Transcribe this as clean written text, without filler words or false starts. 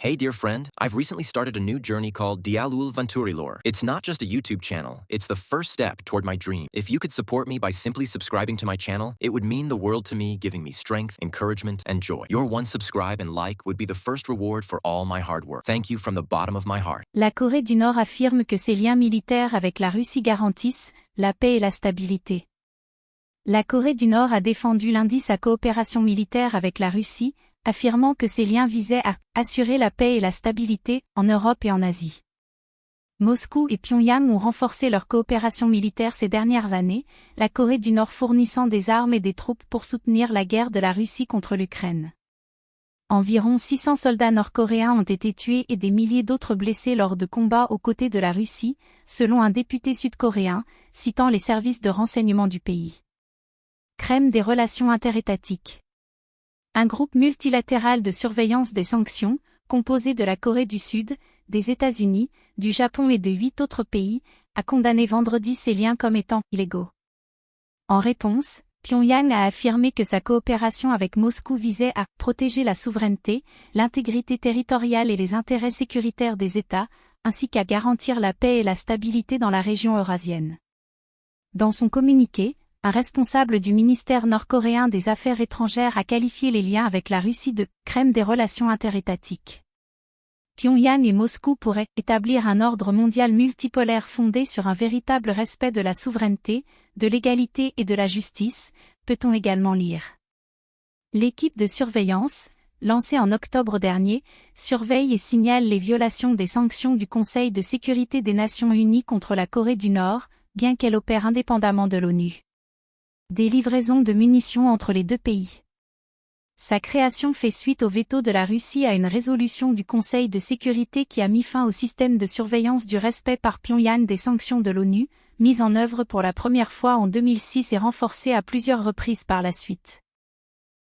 Hey dear friend, I've recently started a new journey called Dialul Vanturilor. It's not just a YouTube channel, it's the first step toward my dream. If you could support me by simply subscribing to my channel, it would mean the world to me, giving me strength, encouragement, and joy. Your one subscribe and like would be the first reward for all my hard work. Thank you from the bottom of my heart. La Corée du Nord affirme que ses liens militaires avec la Russie garantissent la paix et la stabilité. La Corée du Nord a défendu lundi sa coopération militaire avec la Russie, affirmant que ces liens visaient à assurer la paix et la stabilité en Europe et en Asie. Moscou et Pyongyang ont renforcé leur coopération militaire ces dernières années, la Corée du Nord fournissant des armes et des troupes pour soutenir la guerre de la Russie contre l'Ukraine. Environ 600 soldats nord-coréens ont été tués et des milliers d'autres blessés lors de combats aux côtés de la Russie, selon un député sud-coréen, citant les services de renseignement du pays. Crème des relations interétatiques. Un groupe multilatéral de surveillance des sanctions, composé de la Corée du Sud, des États-Unis, du Japon et de 8 autres pays, a condamné vendredi ces liens comme étant illégaux. En réponse, Pyongyang a affirmé que sa coopération avec Moscou visait à protéger la souveraineté, l'intégrité territoriale et les intérêts sécuritaires des États, ainsi qu'à garantir la paix et la stabilité dans la région eurasienne. Dans son communiqué, un responsable du ministère nord-coréen des Affaires étrangères a qualifié les liens avec la Russie de « crème des relations interétatiques ». Pyongyang et Moscou pourraient établir un ordre mondial multipolaire fondé sur un véritable respect de la souveraineté, de l'égalité et de la justice, peut-on également lire. L'équipe de surveillance, lancée en octobre dernier, surveille et signale les violations des sanctions du Conseil de sécurité des Nations Unies contre la Corée du Nord, bien qu'elle opère indépendamment de l'ONU. Des livraisons de munitions entre les deux pays. Sa création fait suite au veto de la Russie à une résolution du Conseil de sécurité qui a mis fin au système de surveillance du respect par Pyongyang des sanctions de l'ONU, mise en œuvre pour la première fois en 2006 et renforcée à plusieurs reprises par la suite.